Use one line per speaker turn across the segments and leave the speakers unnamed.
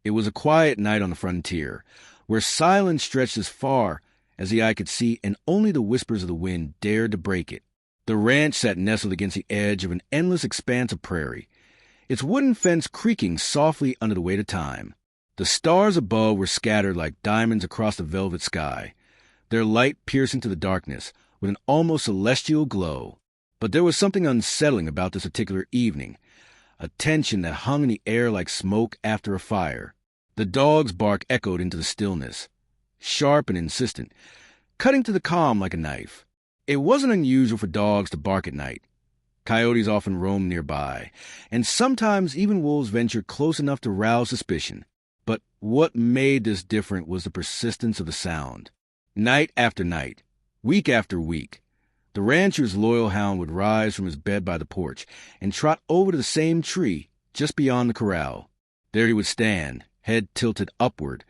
It was a quiet night on the frontier, where silence stretched as far as the eye could see, and only the whispers of the wind dared to break it. The ranch sat nestled against the edge of an endless expanse of prairie, its wooden fence creaking softly under the weight of time. The stars above were scattered like diamonds across the velvet sky, their light piercing to the darkness with an almost celestial glow. But there was something unsettling about this particular evening, a tension that hung in the air like smoke after a fire. The dog's bark echoed into the stillness, sharp and insistent, cutting to the calm like a knife. It wasn't unusual for dogs to bark at night. Coyotes often roamed nearby, and sometimes even wolves ventured close enough to rouse suspicion. But what made this different was the persistence of the sound. Night after night, week after week, the rancher's loyal hound would rise from his bed by the porch and trot over to the same tree just beyond the corral. There he would stand, head tilted upward,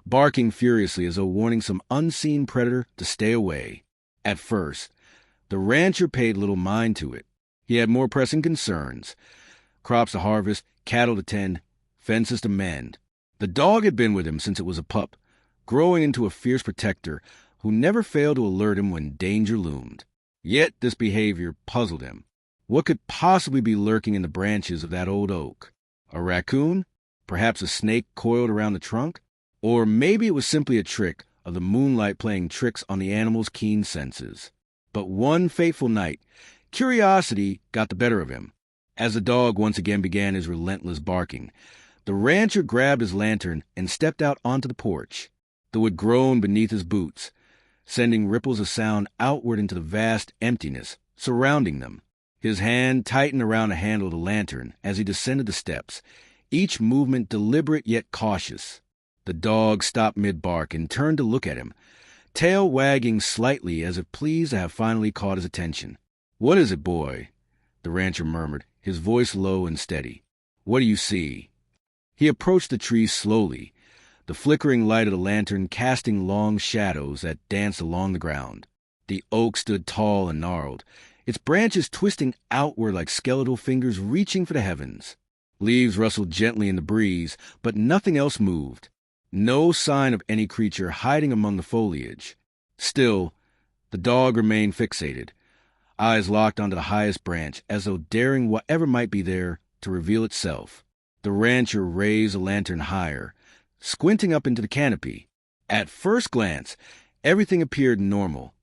barking furiously as though warning some unseen predator to stay away. At first, the rancher paid little mind to it. He had more pressing concerns: crops to harvest, cattle to tend, fences to mend. The dog had been with him since it was a pup, growing into a fierce protector who never failed to alert him when danger loomed. Yet this behavior puzzled him. What could possibly be lurking in the branches of that old oak? A raccoon? Perhaps a snake coiled around the trunk? Or maybe it was simply a trick of the moonlight playing tricks on the animal's keen senses. But one fateful night, curiosity got the better of him. As the dog once again began his relentless barking, the rancher grabbed his lantern and stepped out onto the porch. The wood groaned beneath his boots, sending ripples of sound outward into the vast emptiness surrounding them. His hand tightened around the handle of the lantern as he descended the steps, each movement deliberate yet cautious. The dog stopped mid-bark and turned to look at him, tail wagging slightly as if pleased to have finally caught his attention. "What is it, boy?" the rancher murmured, his voice low and steady. "What do you see?" He approached the tree slowly, the flickering light of the lantern casting long shadows that danced along the ground. The oak stood tall and gnarled, its branches twisting outward like skeletal fingers reaching for the heavens. Leaves rustled gently in the breeze, but nothing else moved. No sign of any creature hiding among the foliage. Still, the dog remained fixated, eyes locked onto the highest branch, as though daring whatever might be there to reveal itself. The rancher raised the lantern higher, squinting up into the canopy. At first glance, everything appeared normal,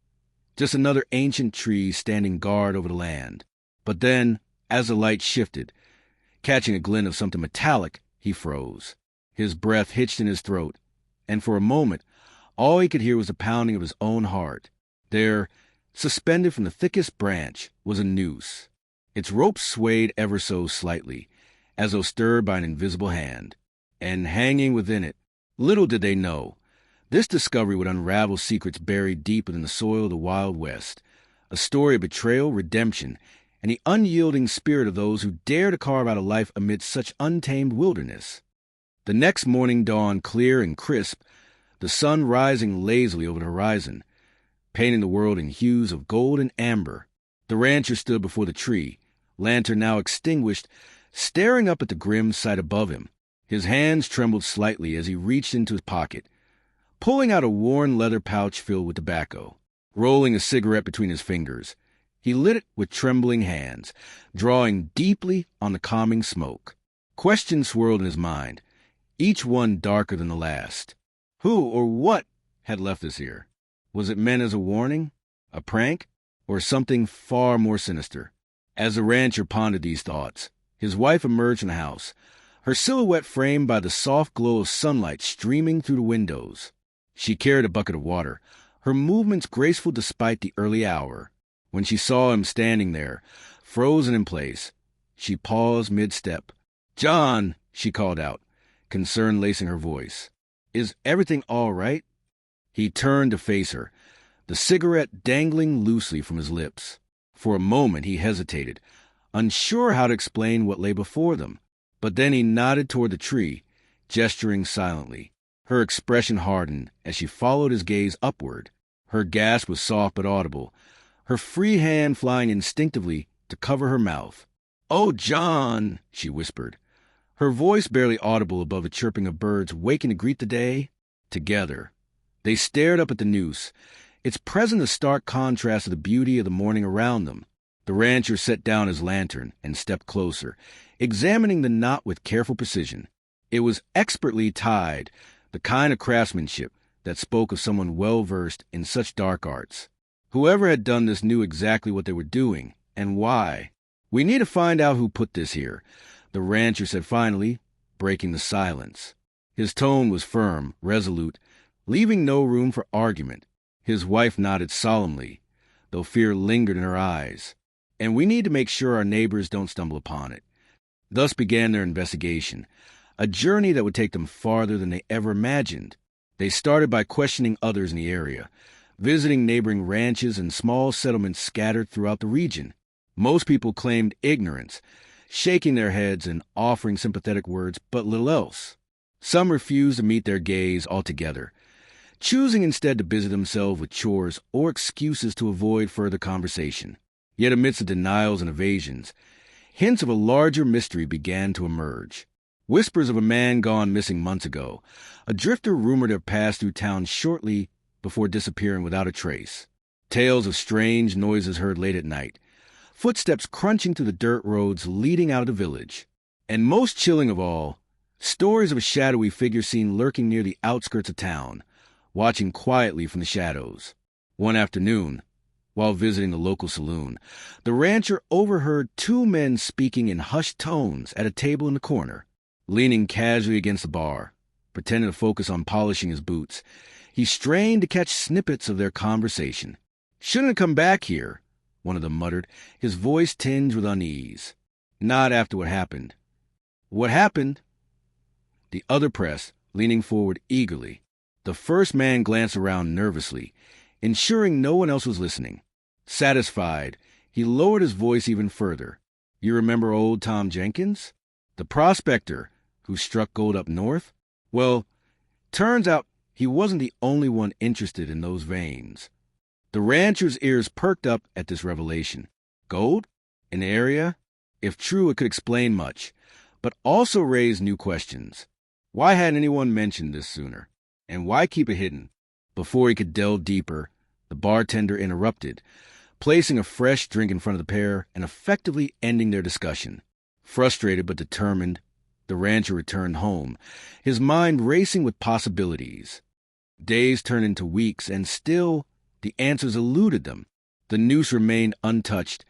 just another ancient tree standing guard over the land. But then, as the light shifted, catching a glint of something metallic, he froze. His breath hitched in his throat, and for a moment, all he could hear was the pounding of his own heart. There, suspended from the thickest branch, was a noose. Its rope swayed ever so slightly, as though stirred by an invisible hand. And hanging within it, little did they know, this discovery would unravel secrets buried deep within the soil of the Wild West, a story of betrayal, redemption, and the unyielding spirit of those who dare to carve out a life amidst such untamed wilderness. The next morning dawned clear and crisp, the sun rising lazily over the horizon, painting the world in hues of gold and amber. The rancher stood before the tree, lantern now extinguished, staring up at the grim sight above him. His hands trembled slightly as he reached into his pocket, pulling out a worn leather pouch filled with tobacco. Rolling a cigarette between his fingers, he lit it with trembling hands, drawing deeply on the calming smoke. Questions swirled in his mind, each one darker than the last. Who or what had left us here? Was it meant as a warning, a prank, or something far more sinister? As the rancher pondered these thoughts, his wife emerged from the house, her silhouette framed by the soft glow of sunlight streaming through the windows. She carried a bucket of water, her movements graceful despite the early hour. When she saw him standing there, frozen in place, she paused mid-step. "John," she called out, concern lacing her voice. "Is everything all right?" He turned to face her, the cigarette dangling loosely from his lips. For a moment he hesitated, unsure how to explain what lay before them. But then he nodded toward the tree, gesturing silently. Her expression hardened as she followed his gaze upward. Her gasp was soft but audible, her free hand flying instinctively to cover her mouth. "Oh, John," she whispered, her voice barely audible above the chirping of birds waking to greet the day. Together, they stared up at the noose, its present a stark contrast to the beauty of the morning around them. The rancher set down his lantern and stepped closer, examining the knot with careful precision. It was expertly tied, the kind of craftsmanship that spoke of someone well-versed in such dark arts. Whoever had done this knew exactly what they were doing, and why. "We need to find out who put this here," the rancher said finally, breaking the silence. His tone was firm, resolute, leaving no room for argument. His wife nodded solemnly, though fear lingered in her eyes. "And we need to make sure our neighbors don't stumble upon it." Thus began their investigation, a journey that would take them farther than they ever imagined. They started by questioning others in the area, visiting neighboring ranches and small settlements scattered throughout the region. Most people claimed ignorance, shaking their heads and offering sympathetic words, but little else. Some refused to meet their gaze altogether, choosing instead to busy themselves with chores or excuses to avoid further conversation. Yet amidst the denials and evasions, hints of a larger mystery began to emerge. Whispers of a man gone missing months ago, a drifter rumored to have passed through town shortly before disappearing without a trace. Tales of strange noises heard late at night, footsteps crunching through the dirt roads leading out of the village. And most chilling of all, stories of a shadowy figure seen lurking near the outskirts of town, watching quietly from the shadows. One afternoon, while visiting the local saloon, the rancher overheard two men speaking in hushed tones at a table in the corner. Leaning casually against the bar, pretending to focus on polishing his boots, he strained to catch snippets of their conversation. "Shouldn't have come back here," one of them muttered, his voice tinged with unease. "Not after what happened." "What happened?" The other pressed, leaning forward eagerly. The first man glanced around nervously, ensuring no one else was listening. Satisfied, he lowered his voice even further. "You remember old Tom Jenkins? The prospector who struck gold up north? Well, turns out he wasn't the only one interested in those veins." The rancher's ears perked up at this revelation. Gold? In the area? If true, it could explain much, but also raise new questions. Why hadn't anyone mentioned this sooner? And why keep it hidden? Before he could delve deeper, the bartender interrupted, placing a fresh drink in front of the pair and effectively ending their discussion. Frustrated but determined, the rancher returned home, his mind racing with possibilities. Days turned into weeks, and still the answers eluded them. The noose remained untouched,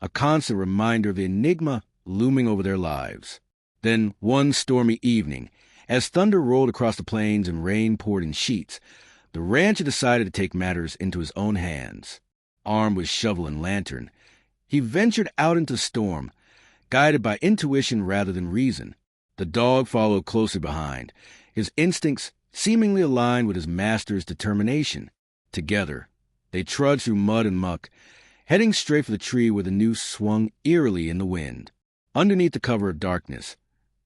a constant reminder of the enigma looming over their lives. Then, one stormy evening, as thunder rolled across the plains and rain poured in sheets, the rancher decided to take matters into his own hands. Armed with shovel and lantern, he ventured out into the storm, guided by intuition rather than reason. The dog followed closely behind, his instincts seemingly aligned with his master's determination. Together, they trudged through mud and muck, heading straight for the tree where the noose swung eerily in the wind. Underneath the cover of darkness,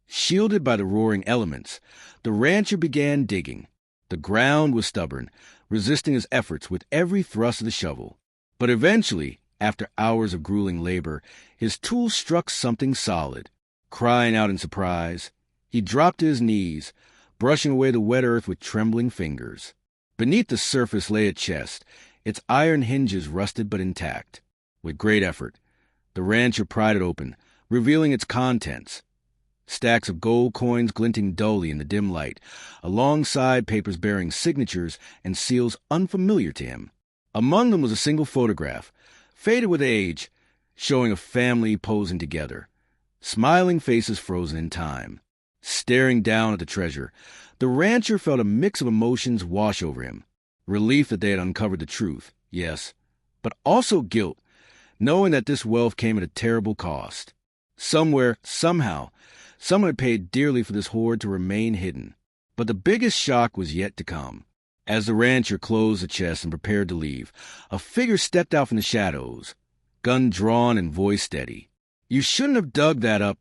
shielded by the roaring elements, the rancher began digging. The ground was stubborn, resisting his efforts with every thrust of the shovel. But eventually, after hours of grueling labor, his tool struck something solid. Crying out in surprise, he dropped to his knees, brushing away the wet earth with trembling fingers. Beneath the surface lay a chest, its iron hinges rusted but intact. With great effort, the rancher pried it open, revealing its contents. Stacks of gold coins glinting dully in the dim light, alongside papers bearing signatures and seals unfamiliar to him. Among them was a single photograph, faded with age, showing a family posing together, smiling faces frozen in time. Staring down at the treasure, the rancher felt a mix of emotions wash over him. Relief that they had uncovered the truth, yes, but also guilt, knowing that this wealth came at a terrible cost. Somewhere, somehow, someone had paid dearly for this hoard to remain hidden. But the biggest shock was yet to come. As the rancher closed the chest and prepared to leave, a figure stepped out from the shadows, gun drawn and voice steady. "You shouldn't have dug that up,"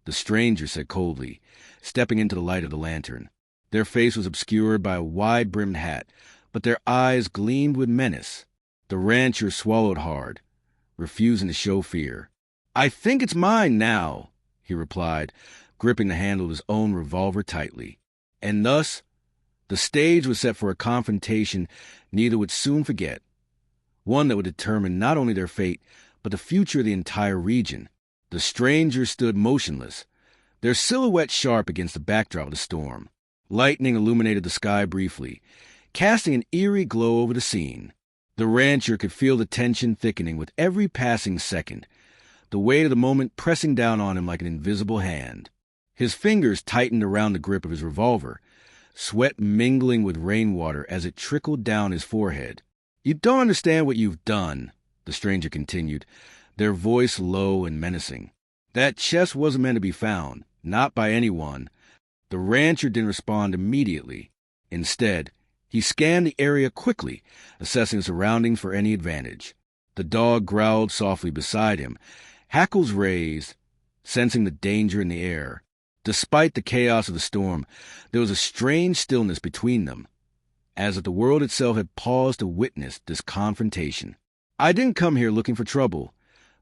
the stranger said coldly, stepping into the light of the lantern. Their face was obscured by a wide-brimmed hat, but their eyes gleamed with menace. The rancher swallowed hard, refusing to show fear. "I think it's mine now," he replied, gripping the handle of his own revolver tightly. And thus, the stage was set for a confrontation neither would soon forget, one that would determine not only their fate, but the future of the entire region. The strangers stood motionless, their silhouette sharp against the backdrop of the storm. Lightning illuminated the sky briefly, casting an eerie glow over the scene. The rancher could feel the tension thickening with every passing second, the weight of the moment pressing down on him like an invisible hand. His fingers tightened around the grip of his revolver, sweat mingling with rainwater as it trickled down his forehead. "You don't understand what you've done," the stranger continued, their voice low and menacing. "That chest wasn't meant to be found, not by anyone." The rancher didn't respond immediately. Instead, he scanned the area quickly, assessing surroundings for any advantage. The dog growled softly beside him, hackles raised, sensing the danger in the air. Despite the chaos of the storm, there was a strange stillness between them, as if the world itself had paused to witness this confrontation. "I didn't come here looking for trouble,"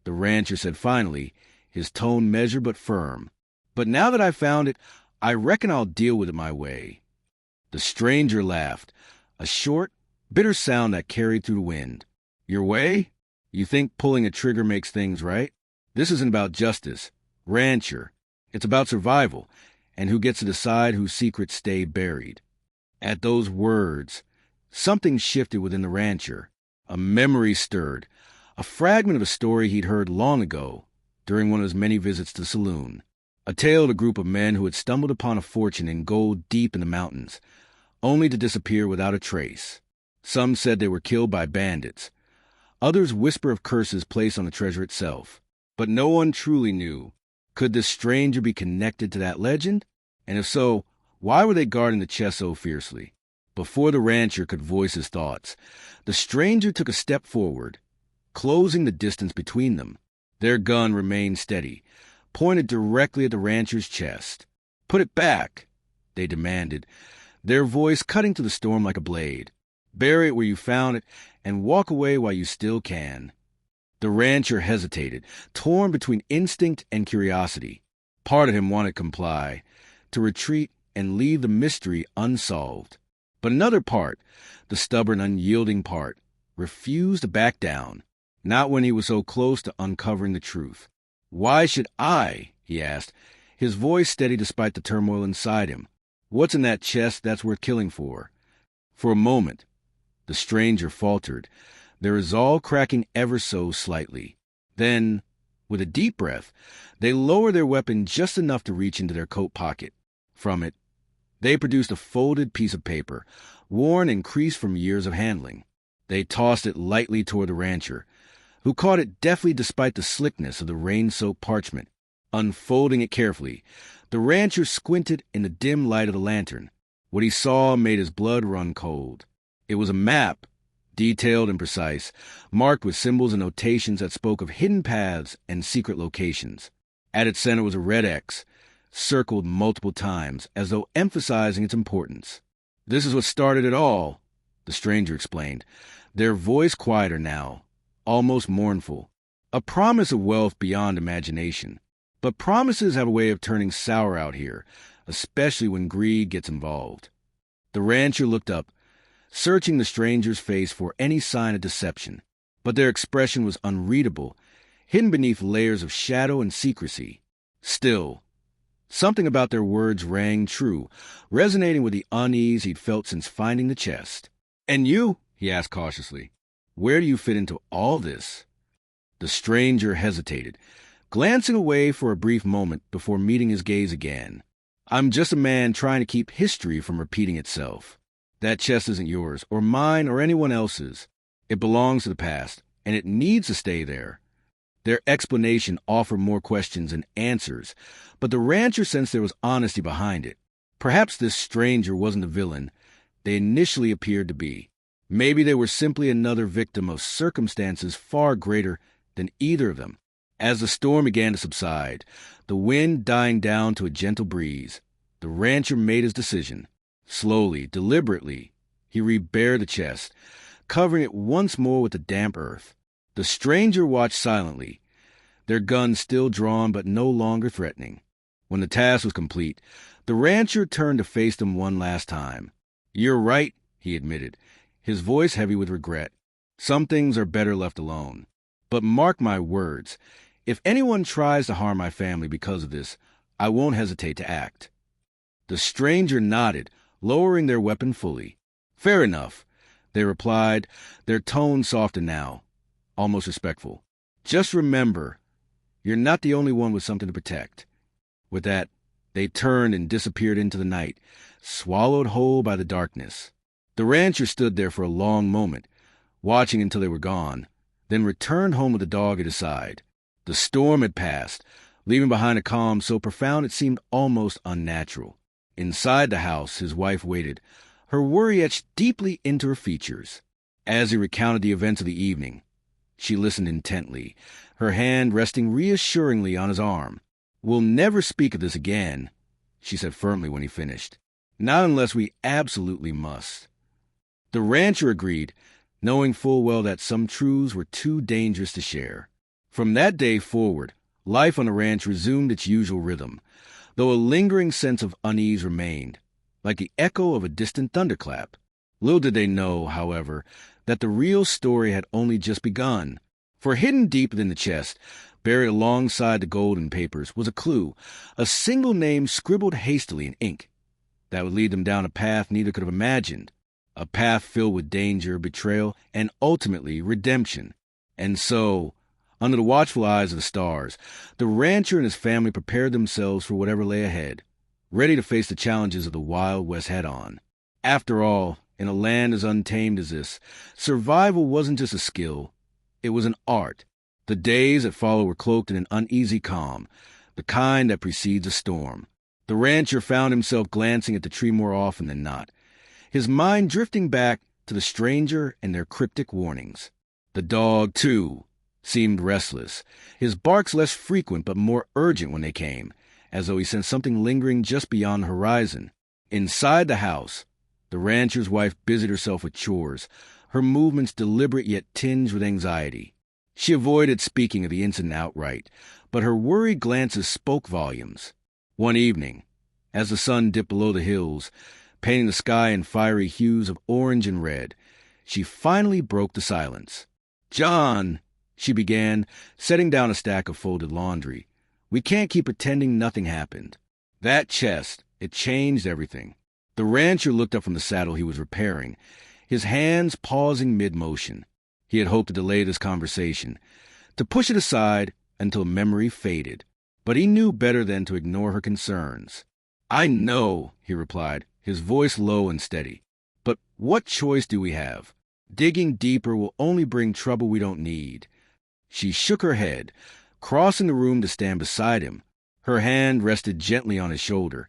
the rancher said finally, his tone measured but firm. "But now that I've found it, I reckon I'll deal with it my way." The stranger laughed, a short, bitter sound that carried through the wind. "Your way? You think pulling a trigger makes things right? This isn't about justice, rancher. It's about survival, and who gets to decide whose secrets stay buried." At those words, something shifted within the rancher. A memory stirred, a fragment of a story he'd heard long ago during one of his many visits to the saloon. A tale of a group of men who had stumbled upon a fortune in gold deep in the mountains, only to disappear without a trace. Some said they were killed by bandits. Others whisper of curses placed on the treasure itself. But no one truly knew. Could this stranger be connected to that legend? And if so, why were they guarding the chest so fiercely? Before the rancher could voice his thoughts, the stranger took a step forward, closing the distance between them. Their gun remained steady, pointed directly at the rancher's chest. "Put it back," they demanded, their voice cutting through the storm like a blade. "Bury it where you found it, and walk away while you still can." The rancher hesitated, torn between instinct and curiosity. Part of him wanted to comply, to retreat and leave the mystery unsolved. But another part, the stubborn, unyielding part, refused to back down, not when he was so close to uncovering the truth. "Why should I?" he asked, his voice steady despite the turmoil inside him. "What's in that chest that's worth killing for?" For a moment, the stranger faltered, their resolve cracking ever so slightly. Then, with a deep breath, they lowered their weapon just enough to reach into their coat pocket. From it, they produced a folded piece of paper, worn and creased from years of handling. They tossed it lightly toward the rancher, who caught it deftly despite the slickness of the rain-soaked parchment. Unfolding it carefully, the rancher squinted in the dim light of the lantern. What he saw made his blood run cold. It was a map, detailed and precise, marked with symbols and notations that spoke of hidden paths and secret locations. At its center was a red X, circled multiple times, as though emphasizing its importance. "This is what started it all," the stranger explained, their voice quieter now, almost mournful. "A promise of wealth beyond imagination. But promises have a way of turning sour out here, especially when greed gets involved." The rancher looked up, searching the stranger's face for any sign of deception, but their expression was unreadable, hidden beneath layers of shadow and secrecy. Still, something about their words rang true, resonating with the unease he'd felt since finding the chest. "And you?" he asked cautiously. "Where do you fit into all this?" The stranger hesitated, glancing away for a brief moment before meeting his gaze again. "I'm just a man trying to keep history from repeating itself. That chest isn't yours, or mine, or anyone else's. It belongs to the past, and it needs to stay there." Their explanation offered more questions than answers, but the rancher sensed there was honesty behind it. Perhaps this stranger wasn't the villain they initially appeared to be. Maybe they were simply another victim of circumstances far greater than either of them. As the storm began to subside, the wind dying down to a gentle breeze, the rancher made his decision. Slowly, deliberately, he rebared the chest, covering it once more with the damp earth. The stranger watched silently, their guns still drawn but no longer threatening. When the task was complete, the rancher turned to face them one last time. "You're right," he admitted, his voice heavy with regret. "Some things are better left alone. But mark my words, if anyone tries to harm my family because of this, I won't hesitate to act." The stranger nodded, lowering their weapon fully. "Fair enough," they replied, their tone softer now, almost respectful. "Just remember, you're not the only one with something to protect." With that, they turned and disappeared into the night, swallowed whole by the darkness. The rancher stood there for a long moment, watching until they were gone, then returned home with the dog at his side. The storm had passed, leaving behind a calm so profound it seemed almost unnatural. Inside the house, his wife waited, her worry etched deeply into her features. As he recounted the events of the evening, she listened intently, her hand resting reassuringly on his arm. "We'll never speak of this again," she said firmly when he finished. "Not unless we absolutely must." The rancher agreed, knowing full well that some truths were too dangerous to share. From that day forward, life on the ranch resumed its usual rhythm, though a lingering sense of unease remained, like the echo of a distant thunderclap. Little did they know, however, that the real story had only just begun. For hidden deep within the chest, buried alongside the golden papers, was a clue, a single name scribbled hastily in ink, that would lead them down a path neither could have imagined, a path filled with danger, betrayal, and ultimately redemption. And so, under the watchful eyes of the stars, the rancher and his family prepared themselves for whatever lay ahead, ready to face the challenges of the Wild West head-on. After all, in a land as untamed as this, survival wasn't just a skill, it was an art. The days that followed were cloaked in an uneasy calm, the kind that precedes a storm. The rancher found himself glancing at the tree more often than not, his mind drifting back to the stranger and their cryptic warnings. The dog, too, seemed restless, his barks less frequent but more urgent when they came, as though he sensed something lingering just beyond the horizon. Inside the house, the rancher's wife busied herself with chores, her movements deliberate yet tinged with anxiety. She avoided speaking of the incident outright, but her worried glances spoke volumes. One evening, as the sun dipped below the hills, painting the sky in fiery hues of orange and red, she finally broke the silence. "John," she began, setting down a stack of folded laundry, "we can't keep pretending nothing happened. That chest, it changed everything." The rancher looked up from the saddle he was repairing, his hands pausing mid-motion. He had hoped to delay this conversation, to push it aside until memory faded, but he knew better than to ignore her concerns. "I know," he replied, his voice low and steady, "but what choice do we have? Digging deeper will only bring trouble we don't need." She shook her head, crossing the room to stand beside him. Her hand rested gently on his shoulder,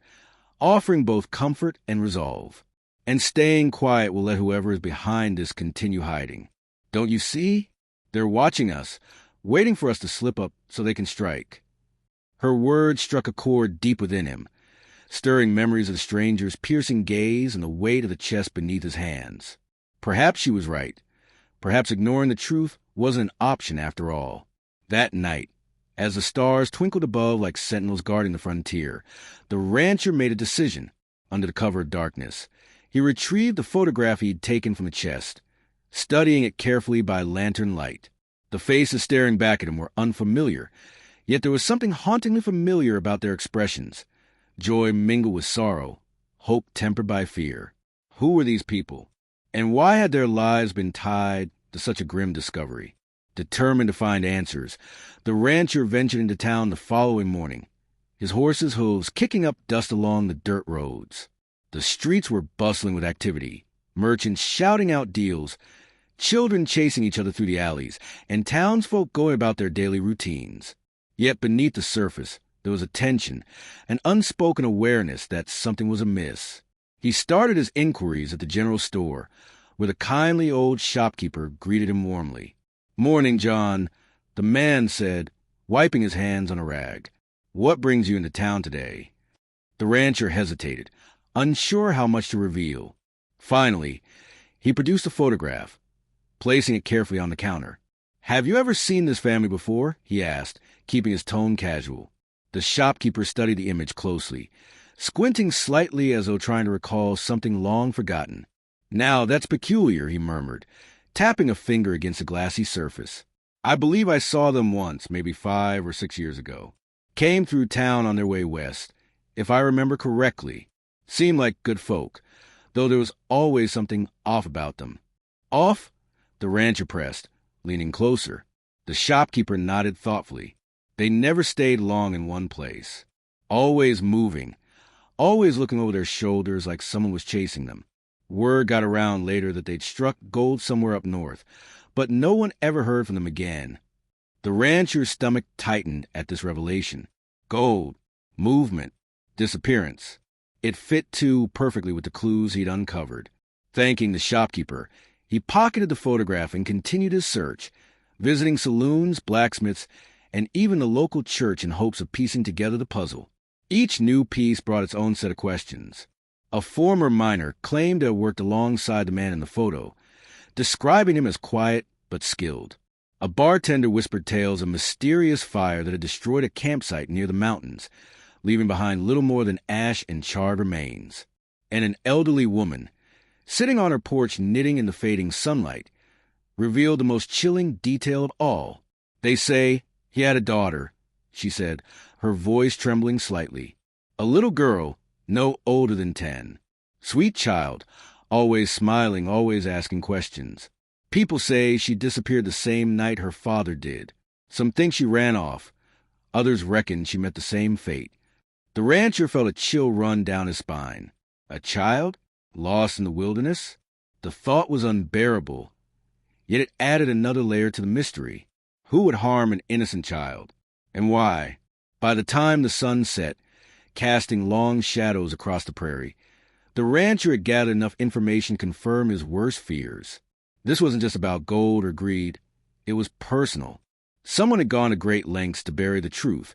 offering both comfort and resolve. "And staying quiet will let whoever is behind this continue hiding. Don't you see? They're watching us, waiting for us to slip up so they can strike." Her words struck a chord deep within him, stirring memories of the stranger's piercing gaze and the weight of the chest beneath his hands. Perhaps she was right. Perhaps ignoring the truth wasn't an option after all. That night, as the stars twinkled above like sentinels guarding the frontier, the rancher made a decision. Under the cover of darkness, he retrieved the photograph he'd taken from the chest, studying it carefully by lantern light. The faces staring back at him were unfamiliar, yet there was something hauntingly familiar about their expressions. Joy mingled with sorrow, hope tempered by fear. Who were these people? And why had their lives been tied to such a grim discovery? Determined to find answers, the rancher ventured into town the following morning, his horses' hooves kicking up dust along the dirt roads. The streets were bustling with activity, merchants shouting out deals, children chasing each other through the alleys, and townsfolk going about their daily routines. Yet beneath the surface, there was a tension, an unspoken awareness that something was amiss. He started his inquiries at the general store, where the kindly old shopkeeper greeted him warmly. "Morning, John," the man said, wiping his hands on a rag. "What brings you into town today?" The rancher hesitated, unsure how much to reveal. Finally, he produced a photograph, placing it carefully on the counter. "Have you ever seen this family before?" he asked, keeping his tone casual. The shopkeeper studied the image closely, squinting slightly as though trying to recall something long forgotten. "Now, that's peculiar," he murmured, tapping a finger against the glassy surface. "I believe I saw them once, maybe 5 or 6 years ago. Came through town on their way west. If I remember correctly, seemed like good folk, though there was always something off about them." "Off?" the rancher pressed, leaning closer. The shopkeeper nodded thoughtfully. "They never stayed long in one place. Always moving, always looking over their shoulders like someone was chasing them. Word got around later that they'd struck gold somewhere up north, but no one ever heard from them again." The rancher's stomach tightened at this revelation. Gold, movement, disappearance. It fit, too, perfectly with the clues he'd uncovered. Thanking the shopkeeper, he pocketed the photograph and continued his search, visiting saloons, blacksmiths, and even the local church in hopes of piecing together the puzzle. Each new piece brought its own set of questions. A former miner claimed to have worked alongside the man in the photo, describing him as quiet but skilled. A bartender whispered tales of mysterious fire that had destroyed a campsite near the mountains, leaving behind little more than ash and charred remains. And an elderly woman, sitting on her porch knitting in the fading sunlight, revealed the most chilling detail of all. "They say he had a daughter," she said, her voice trembling slightly. "A little girl, no older than 10. Sweet child, always smiling, always asking questions. People say she disappeared the same night her father did. Some think she ran off. Others reckon she met the same fate." The rancher felt a chill run down his spine. A child? Lost in the wilderness? The thought was unbearable. Yet it added another layer to the mystery. Who would harm an innocent child? And why? By the time the sun set, casting long shadows across the prairie, the rancher had gathered enough information to confirm his worst fears. This wasn't just about gold or greed. It was personal. Someone had gone to great lengths to bury the truth,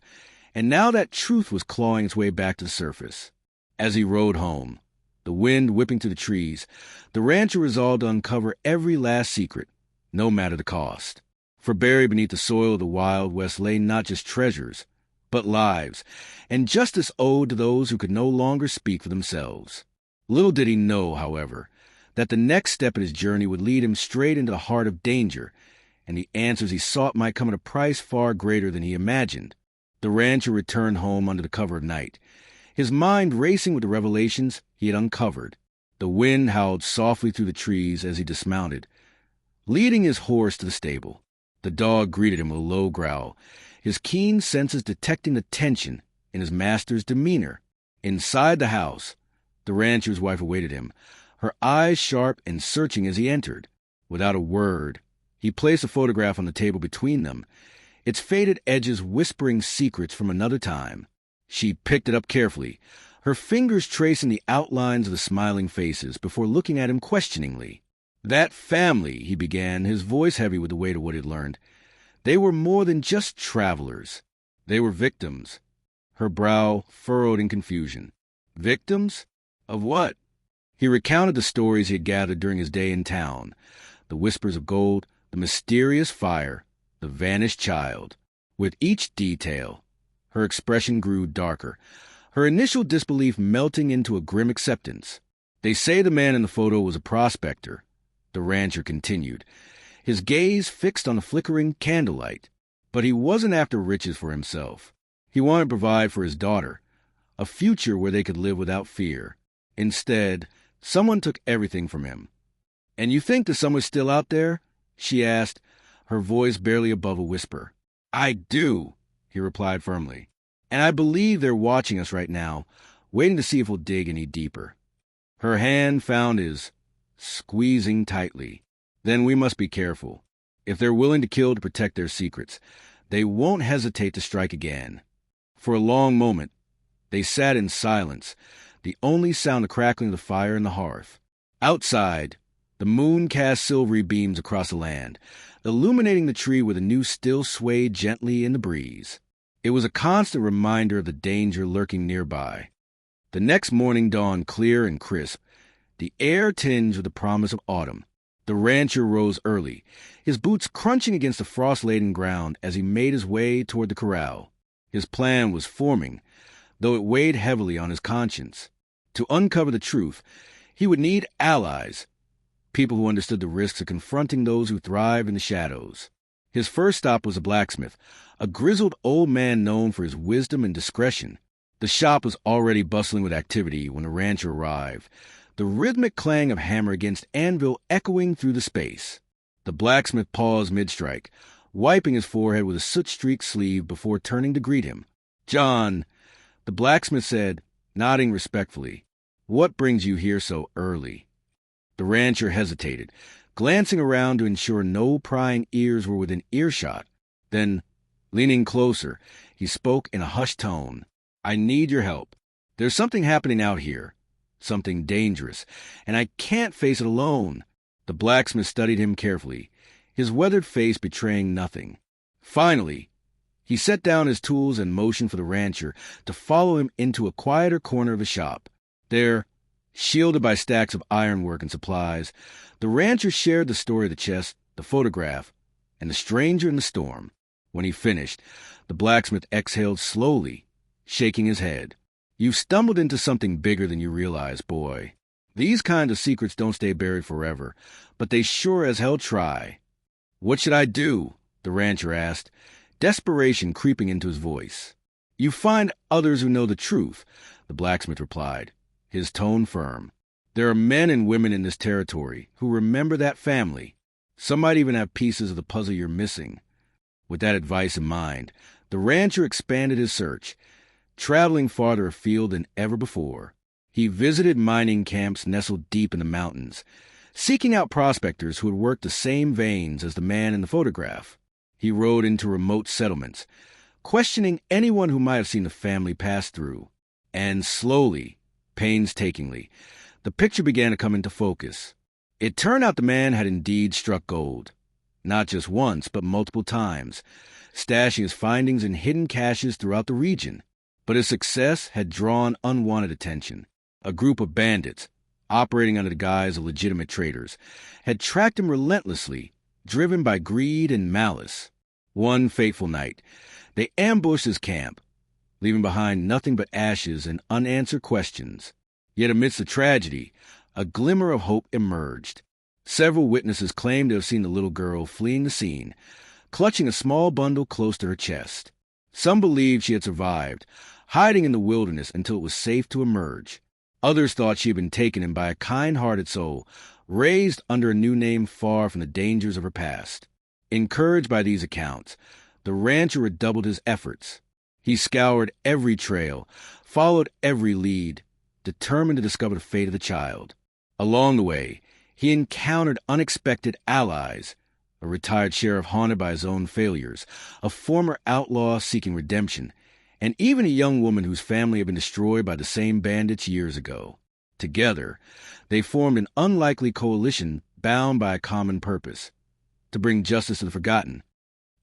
and now that truth was clawing its way back to the surface. As he rode home, the wind whipping through the trees, the rancher resolved to uncover every last secret, no matter the cost. For buried beneath the soil of the Wild West lay not just treasures, but lives, and justice owed to those who could no longer speak for themselves. Little did he know, however, that the next step in his journey would lead him straight into the heart of danger, and the answers he sought might come at a price far greater than he imagined. The rancher returned home under the cover of night, his mind racing with the revelations he had uncovered. The wind howled softly through the trees as he dismounted, leading his horse to the stable. The dog greeted him with a low growl, his keen senses detecting the tension in his master's demeanor. Inside the house, the rancher's wife awaited him, her eyes sharp and searching as he entered. Without a word, he placed a photograph on the table between them, its faded edges whispering secrets from another time. She picked it up carefully, her fingers tracing the outlines of the smiling faces before looking at him questioningly. "That family," he began, his voice heavy with the weight of what he'd learned. "They were more than just travelers. They were victims." Her brow furrowed in confusion. Victims? Of what? He recounted the stories he had gathered during his day in town, the whispers of gold, the mysterious fire, the vanished child. With each detail, her expression grew darker, her initial disbelief melting into a grim acceptance. "They say the man in the photo was a prospector," the rancher continued, his gaze fixed on the flickering candlelight. "But he wasn't after riches for himself. He wanted to provide for his daughter, a future where they could live without fear. Instead, someone took everything from him." "And you think that someone's still out there?" she asked, her voice barely above a whisper. "I do," he replied firmly. "And I believe they're watching us right now, waiting to see if we'll dig any deeper." Her hand found his, squeezing tightly. "Then we must be careful. If they're willing to kill to protect their secrets, they won't hesitate to strike again." For a long moment, they sat in silence, the only sound the crackling of the fire in the hearth. Outside, the moon cast silvery beams across the land, illuminating the tree where the new still swayed gently in the breeze. It was a constant reminder of the danger lurking nearby. The next morning dawned clear and crisp, the air tinged with the promise of autumn. The rancher rose early, his boots crunching against the frost-laden ground as he made his way toward the corral. His plan was forming, though it weighed heavily on his conscience. To uncover the truth, he would need allies, people who understood the risks of confronting those who thrive in the shadows. His first stop was a blacksmith, a grizzled old man known for his wisdom and discretion. The shop was already bustling with activity when the rancher arrived, the rhythmic clang of hammer against anvil echoing through the space. The blacksmith paused mid-strike, wiping his forehead with a soot-streaked sleeve before turning to greet him. "John," the blacksmith said, nodding respectfully, "what brings you here so early?" The rancher hesitated, glancing around to ensure no prying ears were within earshot. Then, leaning closer, he spoke in a hushed tone. "I need your help. There's something happening out here, something dangerous, and I can't face it alone." The blacksmith studied him carefully, his weathered face betraying nothing. Finally, he set down his tools and motioned for the rancher to follow him into a quieter corner of the shop. There, shielded by stacks of ironwork and supplies, the rancher shared the story of the chest, the photograph, and the stranger in the storm. When he finished, the blacksmith exhaled slowly, shaking his head. "You've stumbled into something bigger than you realize, boy. These kind of secrets don't stay buried forever, but they sure as hell try." "What should I do?" the rancher asked, desperation creeping into his voice. "You find others who know the truth," the blacksmith replied, his tone firm. "There are men and women in this territory who remember that family. Some might even have pieces of the puzzle you're missing." With that advice in mind, the rancher expanded his search, traveling farther afield than ever before. He visited mining camps nestled deep in the mountains, seeking out prospectors who had worked the same veins as the man in the photograph. He rode into remote settlements, questioning anyone who might have seen the family pass through. And slowly, painstakingly, the picture began to come into focus. It turned out the man had indeed struck gold. Not just once, but multiple times, stashing his findings in hidden caches throughout the region. But his success had drawn unwanted attention. A group of bandits, operating under the guise of legitimate traders, had tracked him relentlessly, driven by greed and malice. One fateful night, they ambushed his camp, leaving behind nothing but ashes and unanswered questions. Yet amidst the tragedy, a glimmer of hope emerged. Several witnesses claimed to have seen the little girl fleeing the scene, clutching a small bundle close to her chest. Some believed she had survived, hiding in the wilderness until it was safe to emerge. Others thought she had been taken in by a kind-hearted soul, raised under a new name far from the dangers of her past. Encouraged by these accounts, the rancher redoubled his efforts. He scoured every trail, followed every lead, determined to discover the fate of the child. Along the way, he encountered unexpected allies, a retired sheriff haunted by his own failures, a former outlaw seeking redemption, and even a young woman whose family had been destroyed by the same bandits years ago. Together, they formed an unlikely coalition bound by a common purpose: to bring justice to the forgotten.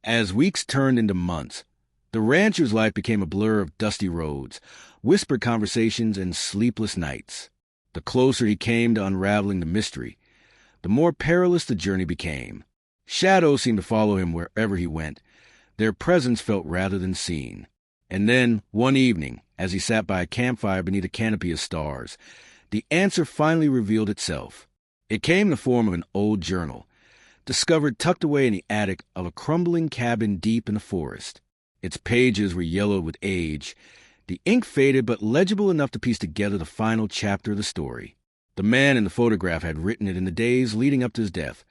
As weeks turned into months, the rancher's life became a blur of dusty roads, whispered conversations, and sleepless nights. The closer he came to unraveling the mystery, the more perilous the journey became. Shadows seemed to follow him wherever he went. Their presence felt rather than seen. And then, one evening, as he sat by a campfire beneath a canopy of stars, the answer finally revealed itself. It came in the form of an old journal, discovered tucked away in the attic of a crumbling cabin deep in the forest. Its pages were yellowed with age, the ink faded but legible enough to piece together the final chapter of the story. The man in the photograph had written it in the days leading up to his death,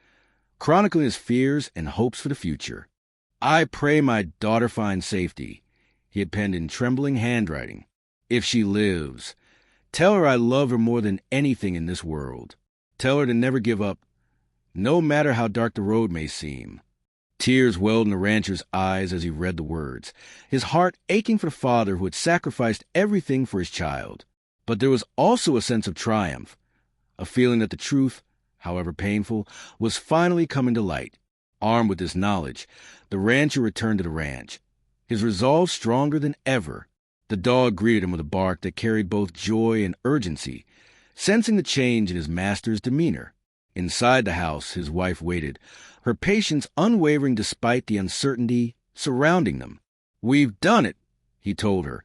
chronicling his fears and hopes for the future. "I pray my daughter find safety," he had penned in trembling handwriting. "If she lives, tell her I love her more than anything in this world. Tell her to never give up, no matter how dark the road may seem." Tears welled in the rancher's eyes as he read the words, his heart aching for the father who had sacrificed everything for his child. But there was also a sense of triumph, a feeling that the truth, however painful, was finally coming to light. Armed with this knowledge, the rancher returned to the ranch, his resolve stronger than ever. The dog greeted him with a bark that carried both joy and urgency, sensing the change in his master's demeanor. Inside the house, his wife waited, her patience unwavering despite the uncertainty surrounding them. "We've done it," he told her,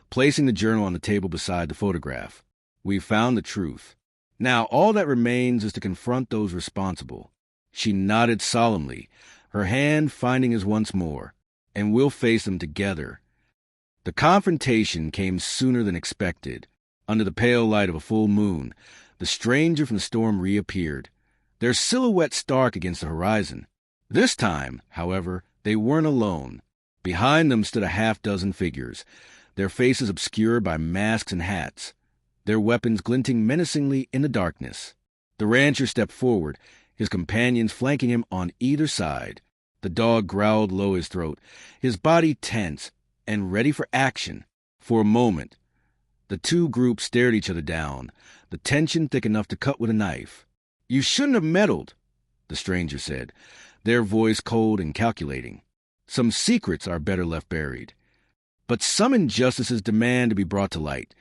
placing the journal on the table beside the photograph. "We've found the truth. Now all that remains is to confront those responsible." She nodded solemnly, her hand finding his once more. "And we'll face them together." The confrontation came sooner than expected. Under the pale light of a full moon, the stranger from the storm reappeared, their silhouette stark against the horizon. This time, however, they weren't alone. Behind them stood a half-dozen figures, their faces obscured by masks and hats, their weapons glinting menacingly in the darkness. The rancher stepped forward, his companions flanking him on either side. The dog growled low his throat, his body tense and ready for action. For a moment, the two groups stared each other down, the tension thick enough to cut with a knife. "You shouldn't have meddled," the stranger said, their voice cold and calculating. "Some secrets are better left buried." "But some injustices demand to be brought to light,"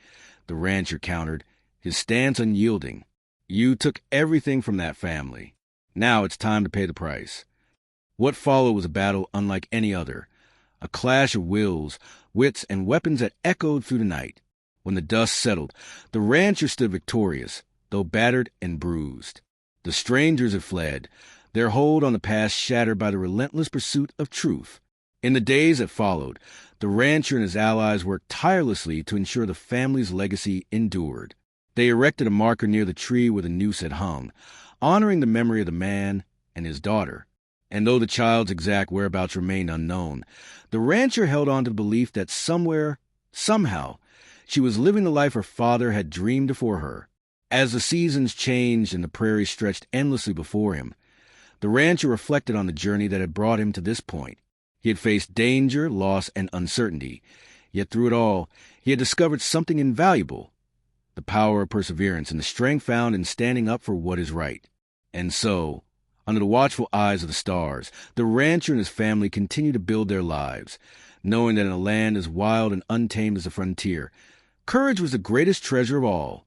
the rancher countered, his stance unyielding. "You took everything from that family. Now it's time to pay the price." What followed was a battle unlike any other, a clash of wills, wits, and weapons that echoed through the night. When the dust settled, the rancher stood victorious, though battered and bruised. The strangers had fled, their hold on the past shattered by the relentless pursuit of truth. In the days that followed, the rancher and his allies worked tirelessly to ensure the family's legacy endured. They erected a marker near the tree where the noose had hung, honoring the memory of the man and his daughter. And though the child's exact whereabouts remained unknown, the rancher held on to the belief that somewhere, somehow, she was living the life her father had dreamed for her. As the seasons changed and the prairie stretched endlessly before him, the rancher reflected on the journey that had brought him to this point. He had faced danger, loss, and uncertainty, yet through it all, he had discovered something invaluable: the power of perseverance and the strength found in standing up for what is right. And so, under the watchful eyes of the stars, the rancher and his family continued to build their lives, knowing that in a land as wild and untamed as the frontier, courage was the greatest treasure of all.